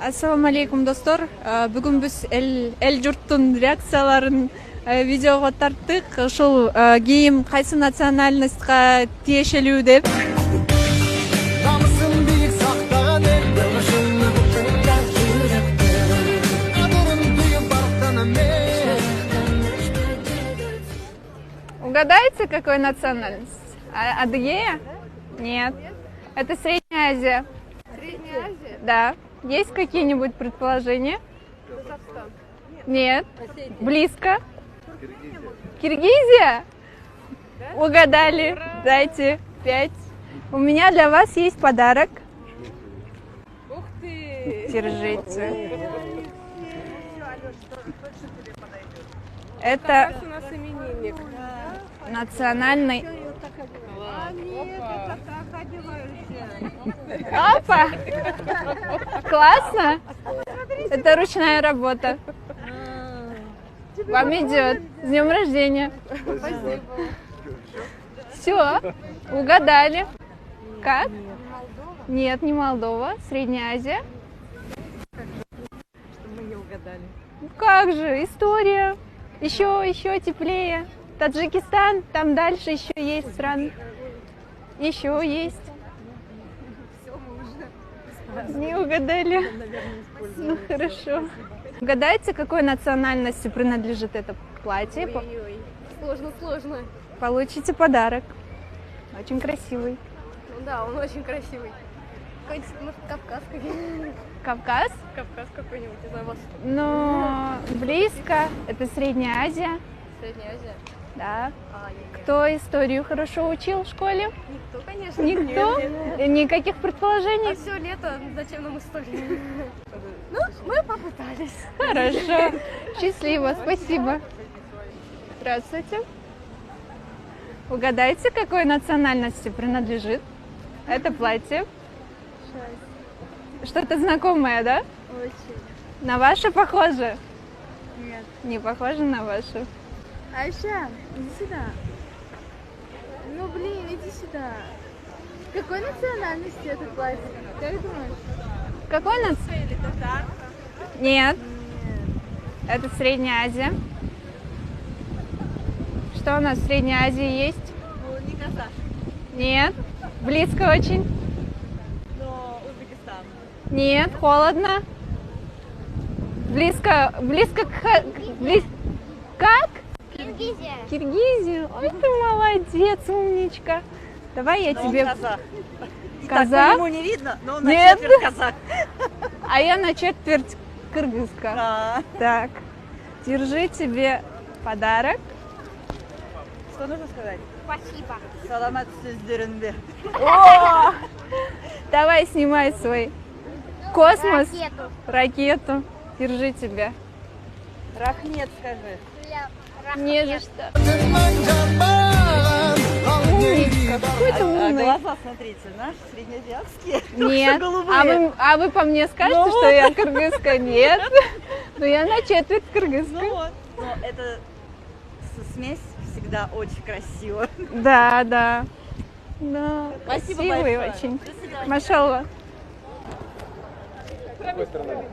Ассаламу алейкум, достор. Бүгін біз эл жұрттың реакцияларын видеоға тарттық. Ошол кийим кайсы национальностька тиешелүү деп. Угадайте, какой национальность? Адыгея? Нет. Это Средняя Азия. Средняя Азия? Да. Есть какие-нибудь предположения? Казахстан. Нет. Близко. Киргизия? Да? Угадали. Ура! Дайте 5. У меня для вас есть подарок. Ух ты! Держите. Это у нас именинник. национальный... Нет, это так одеваешься. Опа! Классно! Это ручная работа. Вам идет. С днем рождения. Спасибо. Все, угадали. Как? Нет, не Молдова, Средняя Азия. Мы не угадали. Ну как же, история. Еще теплее. Таджикистан, там дальше еще есть страны. Еще есть. Не угадали. Ну хорошо. Угадайте, какой национальности принадлежит это платье. Ой-ой-ой. Сложно. Получите подарок. Очень красивый. Ну да, он очень красивый. Какой-нибудь, может, кавказский. Кавказ? Кавказ какой-нибудь, не знаю, вас. Но близко. Это Средняя Азия. Средняя Азия. Да. Нет. Кто историю хорошо учил в школе? Никто, конечно. Никто? Нет. Никаких предположений? А все лето, зачем нам история? Ну, мы попытались. Хорошо. Счастливо, спасибо. Здравствуйте. Угадайте, какой национальности принадлежит это платье? Что-то знакомое, да? Очень. На ваше похоже? Нет. Не похоже на ваше. Айша, иди сюда. Ну, блин, иди сюда. Какой национальности это платье? Как думаешь? Какой Или татарка? Нет, Нет. это Средняя Азия. Что у нас в Средней Азии есть? Ну, не казах, Нет. Близко очень? но Узбекистан. Нет, холодно. Близко Как? Киргизия. Киргизия? Ой, ты молодец, умничка. Давай я тебе... Казах. Казах? Ему не видно, но он Нет. на четверть казах. А я на четверть кыргызка. Да. Так, держи тебе подарок. Что нужно сказать? Спасибо. Саламат сөздерінде. О! Давай снимай свой космос. Ракету. Держи тебе. Рахмет скажи. Не за что. Умничка, какой ты А умный. глаза, смотрите, наши среднеазиатские. Нет. Голубые. А вы по мне скажете, Ну что вот. я кыргызка? Нет. Но я на четверть кыргызка. Ну вот. Но это смесь всегда очень красиво. Да. Да, Спасибо красивый большое. очень. До свидания. Машалла. С какой стороны?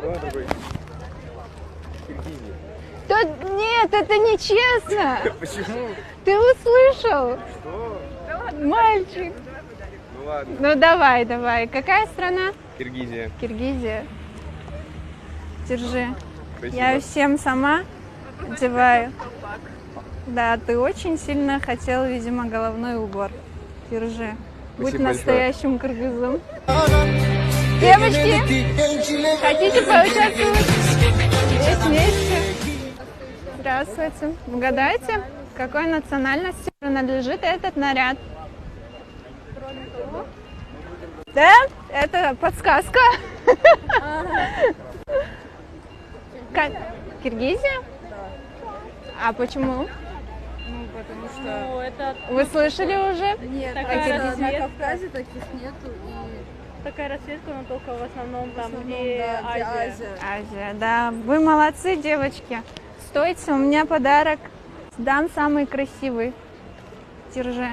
Давай другой. Киргизия. Нет, это нечестно. Почему? Ты услышал? Что? Мальчик. Ну ладно. Ну давай. Какая страна? Киргизия. Киргизия. Держи. Спасибо. Я всем сама одеваю. Да, ты очень сильно хотел, видимо, головной убор. Держи. Будь Спасибо настоящим кыргызом. Девочки, хотите поучаствовать? Здесь вместе. Здравствуйте. Угадайте, какой национальности принадлежит этот наряд? Да? Это подсказка. Как? Киргизия? А почему? Ну, потому что... это Вы слышали уже? Нет, Такая на расцветка. Кавказе таких нету. такая расцветка, но только в основном там, где Азия. Азия, да. Вы молодцы, девочки. Стойте, у меня подарок. Дам самый красивый. Держи.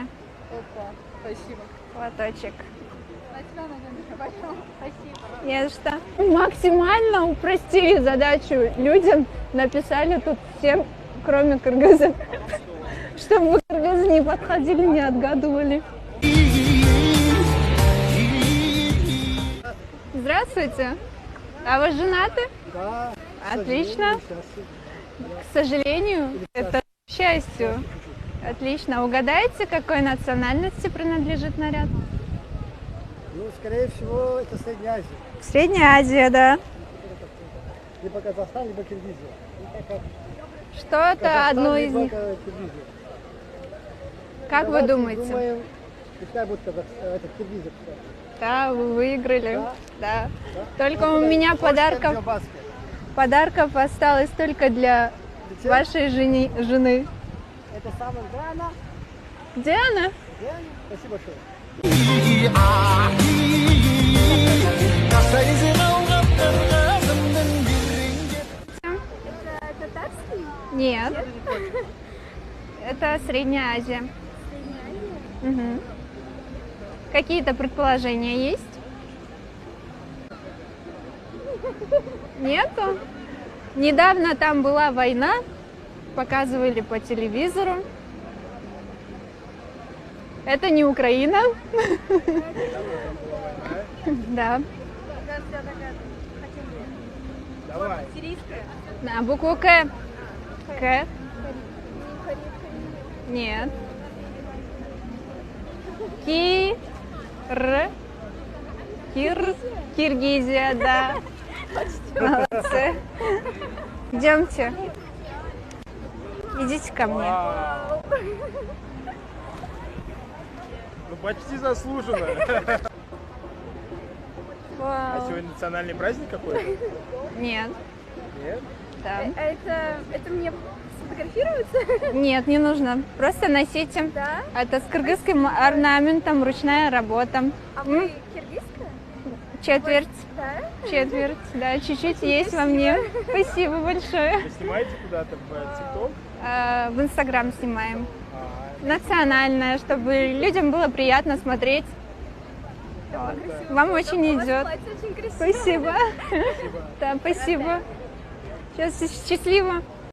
Опа, спасибо. Платочек. На тебя, наверное, Не за что. Максимально упростили задачу людям, написали тут всем, кроме кыргызов, чтобы кыргызы не подходили, не отгадывали. Здравствуйте. А вы женаты? Да. Отлично. К сожалению, это к счастью. Отлично. Угадайте, какой национальности принадлежит наряд? Ну, скорее всего, это Средняя Азия. Средняя Азия, да. Либо Казахстан, либо Киргизия. Что-то Казахстан, одно из либо них. Киргизия. Как вы Давайте думаете? Думаем, пускай будет это Киргизия. Пускай. Да, вы выиграли. Да? Да. Да? Только Ну, у меня Подарков. подарков осталось только для Зачем? вашей жены. Это самое главное. Где она? Спасибо большое. Это татарский? Нет. Это Средняя Азия. Мгм. Какие-то предположения есть? Нету? Недавно там была война, показывали по телевизору. Это не Украина. Да. Давай. На букву К. К. Нет. Киргизия, да. Молодцы. Идемте. Идите ко мне. Ну почти заслуженно. А Вау. сегодня национальный праздник какой-то? Нет. Нет? Да. Это мне сфотографируется? Нет, не нужно. Просто носите. Да? Это с кыргызским орнаментом, ручная работа. А вы киргизская? Четверть. Да? Четверть. Да, чуть-чуть есть во мне. Спасибо большое. Вы снимаете куда-то в ТикТок? В Инстаграм снимаем. Национальное, чтобы людям было приятно смотреть. Вот. Вам очень идет. Платье очень красивое. Спасибо. Да, спасибо. Сейчас счастливо.